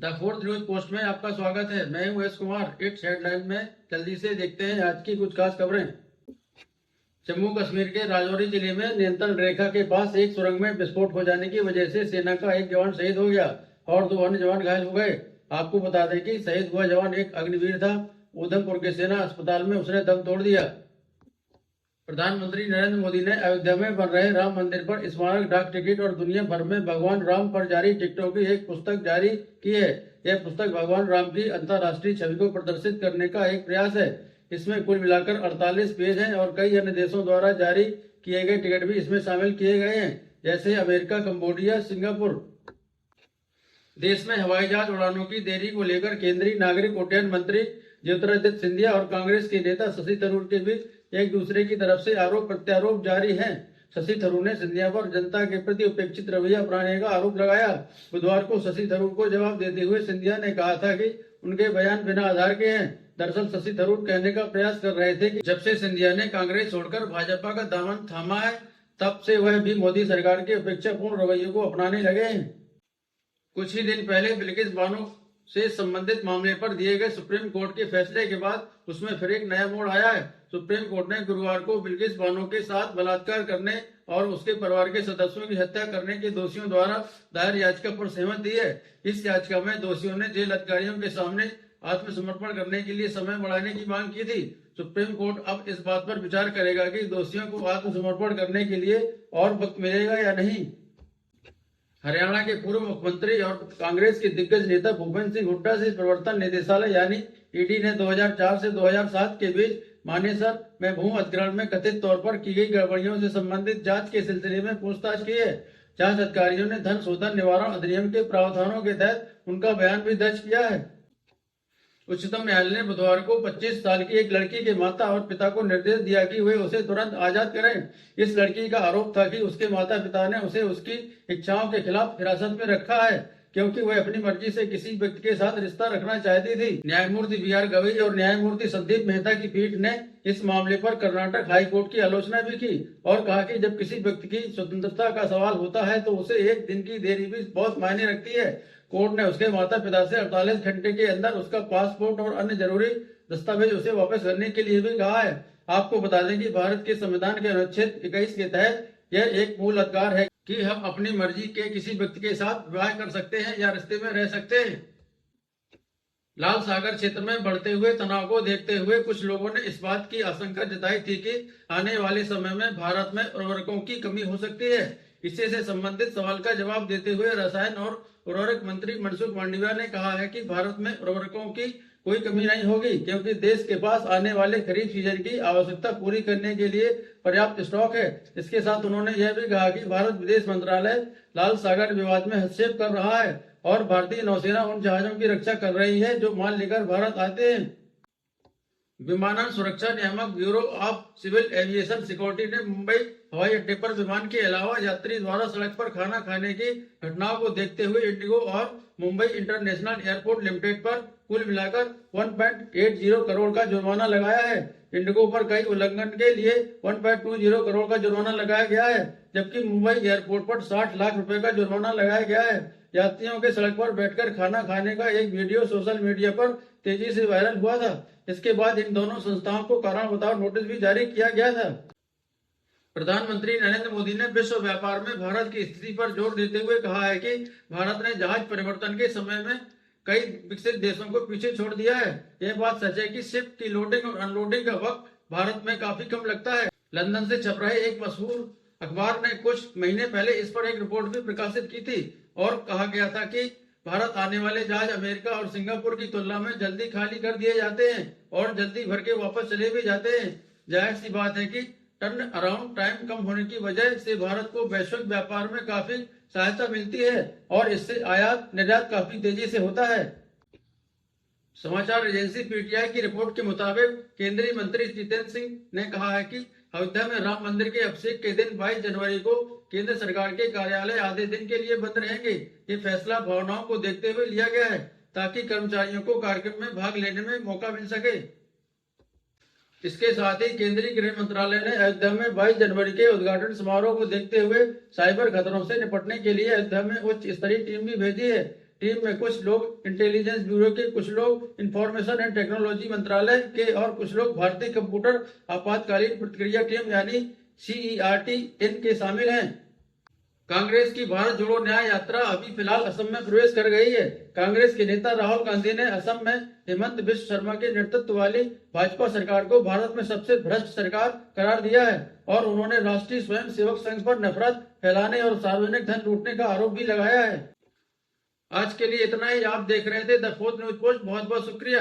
The fourth news post में आपका स्वागत है। मैं हूं एस कुमार। इट्स हेडलाइन में जल्दी से देखते हैं आज की कुछ खास खबरें। जम्मू कश्मीर के राजौरी जिले में नियंत्रण रेखा के पास एक सुरंग में विस्फोट हो जाने की वजह से सेना का एक जवान शहीद हो गया और 2 अन्य जवान घायल हो गए। आपको बता दें कि शहीद हुआ जवान एक अग्निवीर था। उधमपुर के सेना अस्पताल में उसने दम तोड़ दिया। प्रधानमंत्री नरेंद्र मोदी ने अयोध्या में बन रहे राम मंदिर पर स्मारक डाक टिकट और दुनिया भर में भगवान राम पर जारी टिकटों की एक पुस्तक जारी की है। यह पुस्तक भगवान राम की अंतर्राष्ट्रीय छवि को प्रदर्शित करने का एक प्रयास है। इसमें कुल मिलाकर 48 पेज हैं और कई अन्य देशों द्वारा जारी किए गए टिकट भी इसमें शामिल किए गए हैं, जैसे अमेरिका, कंबोडिया, सिंगापुर। देश में हवाई जहाज उड़ानों की देरी को लेकर केंद्रीय नागरिक उड्डयन मंत्री ज्योतिरादित्य सिंधिया और कांग्रेस के नेता शशि थरूर के बीच एक दूसरे की तरफ से आरोप प्रत्यारोप जारी हैं। शशि थरूर ने सिंधिया पर जनता के प्रति उपेक्षित रवैया अपनाने का आरोप लगाया। बुधवार को शशि थरूर को जवाब देते हुए सिंधिया ने कहा था कि उनके बयान बिना आधार के हैं। दरअसल शशि थरूर कहने का प्रयास कर रहे थे कि जब से सिंधिया ने कांग्रेस छोड़कर भाजपा का दामन थामा है, तब से वह भी मोदी सरकार के उपेक्षापूर्ण रवैये को अपनाने लगे हैं। कुछ ही दिन पहले बिल्किस बानो से संबंधित मामले पर दिए गए सुप्रीम कोर्ट के फैसले के बाद उसमें फिर एक नया मोड़ आया है। सुप्रीम कोर्ट ने गुरुवार को बिल्किस बानो के साथ बलात्कार करने और उसके परिवार के सदस्यों की हत्या करने के दोषियों द्वारा दायर याचिका पर सहमति दी है। इस याचिका में दोषियों ने जेल अधिकारियों के सामने आत्मसमर्पण करने के लिए समय बढ़ाने की मांग की थी। सुप्रीम कोर्ट अब इस बात पर विचार करेगा कि दोषियों को आत्मसमर्पण करने के लिए और वक्त मिलेगा या नहीं। हरियाणा के पूर्व मुख्यमंत्री और कांग्रेस के दिग्गज नेता भूपेंद्र सिंह हुड्डा से प्रवर्तन निदेशालय यानी ईडी ने 2004 से 2007 के बीच मानेसर में भू अधिग्रहण में कथित तौर पर की गई गड़बड़ियों से संबंधित जांच के सिलसिले में पूछताछ की है। जांच अधिकारियों ने धन शोधन निवारण अधिनियम के प्रावधानों के तहत उनका बयान भी दर्ज किया है। उच्चतम न्यायालय ने बुधवार को 25 साल की एक लड़की के माता और पिता को निर्देश दिया कि वे उसे तुरंत आजाद करें। इस लड़की का आरोप था कि उसके माता पिता ने उसे उसकी इच्छाओं के खिलाफ हिरासत में रखा है, क्योंकि वह अपनी मर्जी से किसी व्यक्ति के साथ रिश्ता रखना चाहती थी। न्यायमूर्ति बी.आर. गवई और न्यायमूर्ति संदीप मेहता की पीठ ने इस मामले पर कर्नाटक हाई कोर्ट की आलोचना भी की और कहा कि जब किसी व्यक्ति की स्वतंत्रता का सवाल होता है तो उसे एक दिन की देरी भी बहुत मायने रखती है। कोर्ट ने उसके माता पिता से 48 घंटे के अंदर उसका पासपोर्ट और अन्य जरूरी दस्तावेज उसे वापस करने के लिए भी कहा है। आपको बता दें कि भारत के संविधान के अनुच्छेद 21 के तहत यह एक मूल अधिकार है कि हम अपनी मर्जी के किसी व्यक्ति के साथ विवाह कर सकते हैं या रिश्ते में रह सकते हैं। लाल सागर क्षेत्र में बढ़ते हुए तनाव को देखते हुए कुछ लोगों ने इस बात की आशंका जताई थी कि आने वाले समय में भारत में उर्वरकों की कमी हो सकती है। इसी से संबंधित सवाल का जवाब देते हुए रसायन और उर्वरक मंत्री मनसुख मांडविया ने कहा है कि भारत में उर्वरकों की कोई कमी नहीं होगी, क्योंकि देश के पास आने वाले खरीफ सीजन की आवश्यकता पूरी करने के लिए पर्याप्त स्टॉक है। इसके साथ उन्होंने यह भी कहा कि भारत विदेश मंत्रालय लाल सागर विवाद में हस्तक्षेप कर रहा है और भारतीय नौसेना उन जहाजों की रक्षा कर रही है जो माल लेकर भारत आते हैं। विमानन सुरक्षा नियामक bureau of civil aviation security ने मुंबई हवाई अड्डे पर विमान के अलावा यात्री द्वारा सड़क पर खाना खाने की घटनाओं को देखते हुए इंडिगो और मुंबई इंटरनेशनल एयरपोर्ट लिमिटेड पर कुल मिलाकर 1.80 करोड़ का जुर्माना लगाया है। इंडिगो पर कई उल्लंघन के लिए 1.20 करोड़ का जुर्माना लगाया गया है, जबकि मुंबई एयरपोर्ट पर 60 लाख रुपए का जुर्माना लगाया गया है। यात्रियों के सड़क पर बैठकर खाना खाने का एक वीडियो सोशल मीडिया पर तेजी से वायरल हुआ था। इसके बाद इन दोनों संस्थाओं को कारण बताओ नोटिस भी जारी किया गया था। प्रधानमंत्री नरेंद्र मोदी ने विश्व व्यापार में भारत की स्थिति पर जोर देते हुए कहा है कि भारत ने जहाज परिवर्तन के समय में कई विकसित देशों को पीछे छोड़ दिया है। यह बात सच है कि शिप की लोडिंग और अनलोडिंग का वक्त भारत में काफी कम लगता है। लंदन से छप रहे एक मशहूर अखबार ने कुछ महीने पहले इस पर एक रिपोर्ट भी प्रकाशित की थी और कहा गया था कि भारत आने वाले जहाज अमेरिका और सिंगापुर की तुलना में जल्दी खाली कर दिए जाते हैं और जल्दी भर के वापस चले भी जाते हैं। जाहिर सी बात है कि टर्न अराउंड टाइम कम होने की वजह से भारत को वैश्विक व्यापार में काफी सहायता मिलती है और इससे आयात निर्यात काफी तेजी से होता है। समाचार एजेंसी पीटीआई की रिपोर्ट के मुताबिक केंद्रीय मंत्री जितेंद्र सिंह ने कहा है कि अयोध्या में राम मंदिर के अभिषेक के दिन 22 जनवरी को केंद्र सरकार के कार्यालय आधे दिन के लिए बंद रहेंगे। ये फैसला भावनाओं को देखते हुए लिया गया है ताकि कर्मचारियों को कार्यक्रम में भाग लेने में मौका मिल सके। इसके साथ ही केंद्रीय गृह मंत्रालय ने अयोध्या में 22 जनवरी के उद्घाटन समारोह को देखते हुए साइबर खतरों से निपटने के लिए अयोध्या में उच्च स्तरीय टीम भी भेजी है। टीम में कुछ लोग इंटेलिजेंस ब्यूरो के, कुछ लोग इंफॉर्मेशन एंड टेक्नोलॉजी मंत्रालय के और कुछ लोग भारतीय कंप्यूटर आपातकालीन प्रतिक्रिया टीम यानी CERT इनके शामिल हैं। कांग्रेस की भारत जोड़ो न्याय यात्रा अभी फिलहाल असम में प्रवेश कर गई है। कांग्रेस के नेता राहुल गांधी ने असम में हेमंत बिश्व शर्मा के नेतृत्व वाली भाजपा सरकार को भारत में सबसे भ्रष्ट सरकार करार दिया है और उन्होंने राष्ट्रीय स्वयं सेवक संघ पर नफरत फैलाने और सार्वजनिक धन लूटने का आरोप भी लगाया है। आज के लिए इतना ही। आप देख रहे थे द 4th न्यूज पोस्ट। बहुत बहुत शुक्रिया।